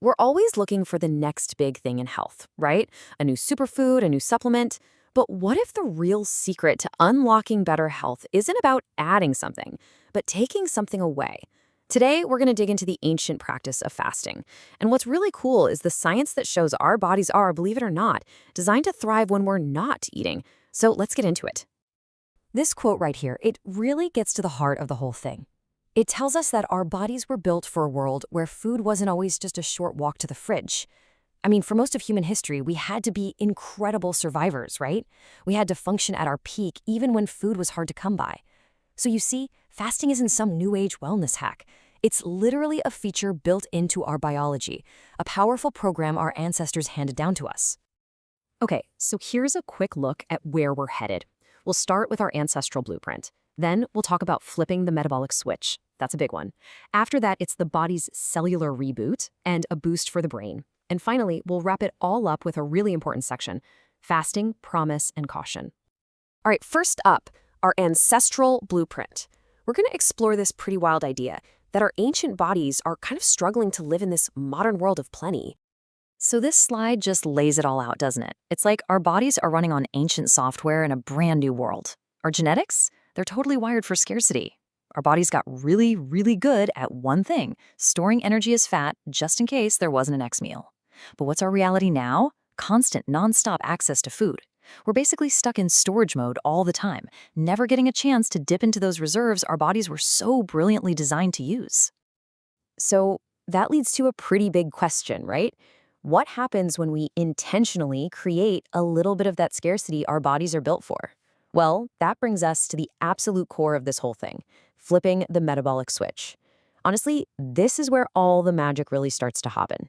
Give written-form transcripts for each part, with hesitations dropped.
We're always looking for the next big thing in health, right? A new superfood, a new supplement. But what if the real secret to unlocking better health isn't about adding something, but taking something away? Today, we're going to dig into the ancient practice of fasting. And what's really cool is the science that shows our bodies are, believe it or not, designed to thrive when we're not eating. So let's get into it. This quote right here, it really gets to the heart of the whole thing. It tells us that our bodies were built for a world where food wasn't always just a short walk to the fridge. I mean, for most of human history, we had to be incredible survivors, right? We had to function at our peak even when food was hard to come by. So you see, fasting isn't some new age wellness hack. It's literally a feature built into our biology, a powerful program our ancestors handed down to us. Okay, so here's a quick look at where we're headed. We'll start with our ancestral blueprint. Then we'll talk about flipping the metabolic switch. That's a big one. After that, it's the body's cellular reboot and a boost for the brain. And finally, we'll wrap it all up with a really important section: fasting, promise, and caution. All right, first up, our ancestral blueprint. We're going to explore this pretty wild idea that our ancient bodies are kind of struggling to live in this modern world of plenty. So this slide just lays it all out, doesn't it? It's like our bodies are running on ancient software in a brand new world. Our genetics, they're totally wired for scarcity. Our bodies got really, really good at one thing: storing energy as fat just in case there wasn't a next meal. But what's our reality now? Constant, nonstop access to food. We're basically stuck in storage mode all the time, never getting a chance to dip into those reserves our bodies were so brilliantly designed to use. So that leads to a pretty big question, right? What happens when we intentionally create a little bit of that scarcity our bodies are built for? Well, that brings us to the absolute core of this whole thing: flipping the metabolic switch. Honestly, this is where all the magic really starts to happen.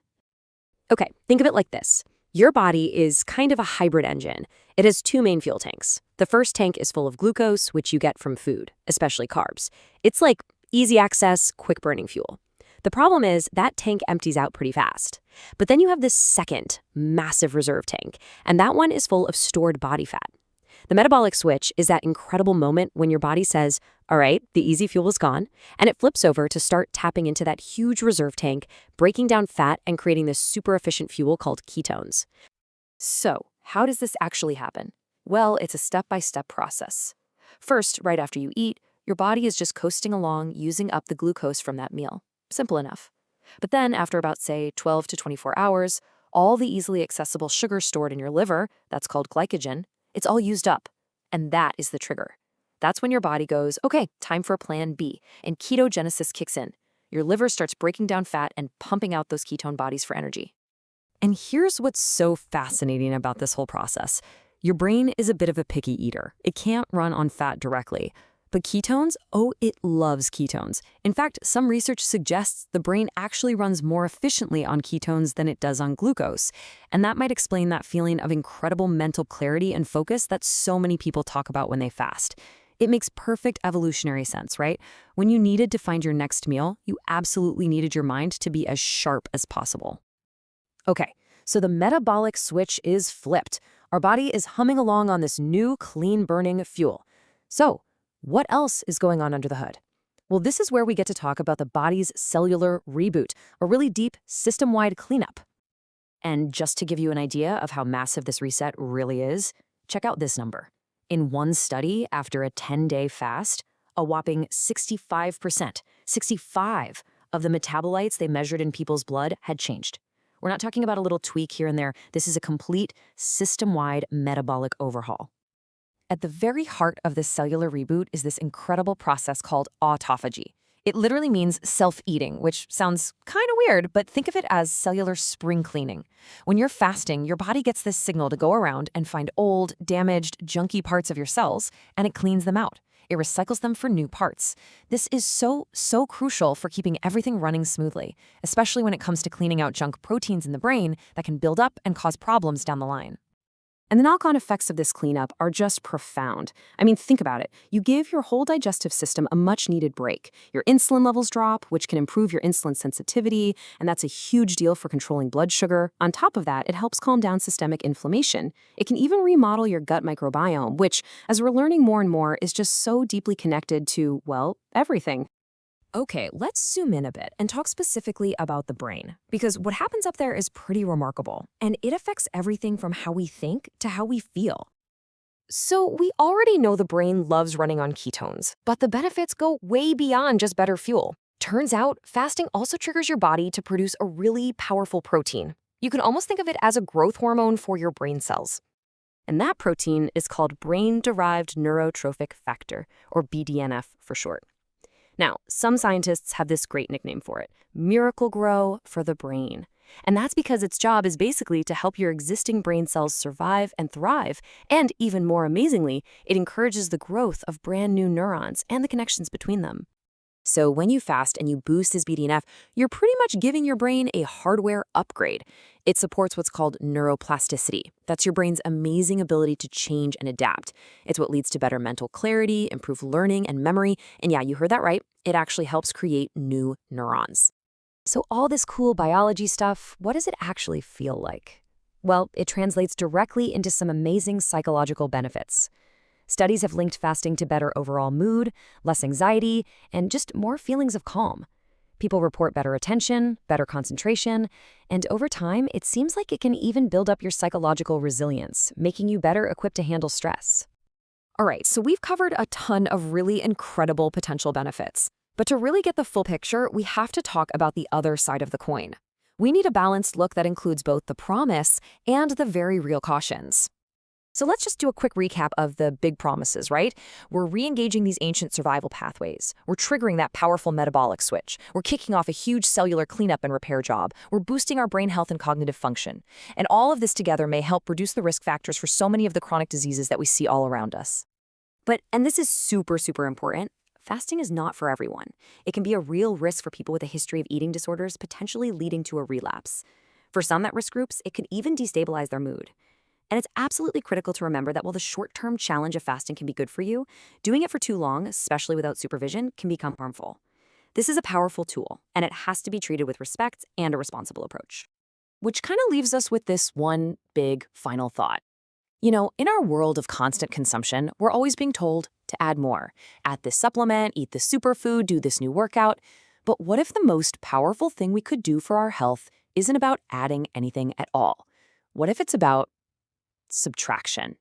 Okay, think of it like this. Your body is kind of a hybrid engine. It has two main fuel tanks. The first tank is full of glucose, which you get from food, especially carbs. It's like easy access, quick burning fuel. The problem is that tank empties out pretty fast. But then you have this second, massive reserve tank, and that one is full of stored body fat. The metabolic switch is that incredible moment when your body says, all right, the easy fuel is gone, and it flips over to start tapping into that huge reserve tank, breaking down fat and creating this super efficient fuel called ketones. So, how does this actually happen? Well, it's a step-by-step process. First, right after you eat, your body is just coasting along using up the glucose from that meal. Simple enough. But then after about, say, 12 to 24 hours, all the easily accessible sugar stored in your liver, that's called glycogen, it's all used up. And that is the trigger. That's when your body goes, okay, time for plan B, and ketogenesis kicks in. Your liver starts breaking down fat and pumping out those ketone bodies for energy. And here's what's so fascinating about this whole process. Your brain is a bit of a picky eater. It can't run on fat directly. But ketones, oh, it loves ketones. In fact, some research suggests the brain actually runs more efficiently on ketones than it does on glucose. And that might explain that feeling of incredible mental clarity and focus that so many people talk about when they fast. It makes perfect evolutionary sense, right? When you needed to find your next meal, you absolutely needed your mind to be as sharp as possible. Okay, so the metabolic switch is flipped. Our body is humming along on this new, clean-burning fuel. So, what else is going on under the hood? Well, this is where we get to talk about the body's cellular reboot, a really deep, system-wide cleanup. And just to give you an idea of how massive this reset really is, check out this number. In one study, after a 10-day fast, a whopping 65% of the metabolites they measured in people's blood had changed. We're not talking about a little tweak here and there. This is a complete, system-wide metabolic overhaul. At the very heart of this cellular reboot is this incredible process called autophagy. It literally means self-eating, which sounds kind of weird, but think of it as cellular spring cleaning. When you're fasting, your body gets this signal to go around and find old, damaged, junky parts of your cells, and it cleans them out. It recycles them for new parts. This is so crucial for keeping everything running smoothly, especially when it comes to cleaning out junk proteins in the brain that can build up and cause problems down the line. And the knock-on effects of this cleanup are just profound. I mean, think about it. You give your whole digestive system a much-needed break. Your insulin levels drop, which can improve your insulin sensitivity, and that's a huge deal for controlling blood sugar. On top of that, it helps calm down systemic inflammation. It can even remodel your gut microbiome, which, as we're learning more and more, is just so deeply connected to, well, everything. Okay, let's zoom in a bit and talk specifically about the brain, because what happens up there is pretty remarkable, and it affects everything from how we think to how we feel. So, we already know the brain loves running on ketones, but the benefits go way beyond just better fuel. Turns out, fasting also triggers your body to produce a really powerful protein. You can almost think of it as a growth hormone for your brain cells. And that protein is called brain derived neurotrophic factor, or BDNF for short. Now, some scientists have this great nickname for it, Miracle Grow for the brain. And that's because its job is basically to help your existing brain cells survive and thrive. And even more amazingly, it encourages the growth of brand new neurons and the connections between them. So when you fast and you boost this BDNF, you're pretty much giving your brain a hardware upgrade. It supports what's called neuroplasticity. That's your brain's amazing ability to change and adapt. It's what leads to better mental clarity, improved learning and memory. And yeah, you heard that right. It actually helps create new neurons. So all this cool biology stuff, what does it actually feel like? Well, it translates directly into some amazing psychological benefits. Studies have linked fasting to better overall mood, less anxiety, and just more feelings of calm. People report better attention, better concentration, and over time, it seems like it can even build up your psychological resilience, making you better equipped to handle stress. All right, so we've covered a ton of really incredible potential benefits. But to really get the full picture, we have to talk about the other side of the coin. We need a balanced look that includes both the promise and the very real cautions. So let's just do a quick recap of the big promises, right? We're re-engaging these ancient survival pathways. We're triggering that powerful metabolic switch. We're kicking off a huge cellular cleanup and repair job. We're boosting our brain health and cognitive function. And all of this together may help reduce the risk factors for so many of the chronic diseases that we see all around us. And this is super important, fasting is not for everyone. It can be a real risk for people with a history of eating disorders, potentially leading to a relapse. For some at risk groups, it could even destabilize their mood. And it's absolutely critical to remember that while the short-term challenge of fasting can be good for you, doing it for too long, especially without supervision, can become harmful. This is a powerful tool, and it has to be treated with respect and a responsible approach. Which kind of leaves us with this one big final thought. You know, in our world of constant consumption, we're always being told to add more. Add this supplement, eat this superfood, do this new workout. But what if the most powerful thing we could do for our health isn't about adding anything at all? What if it's about subtraction?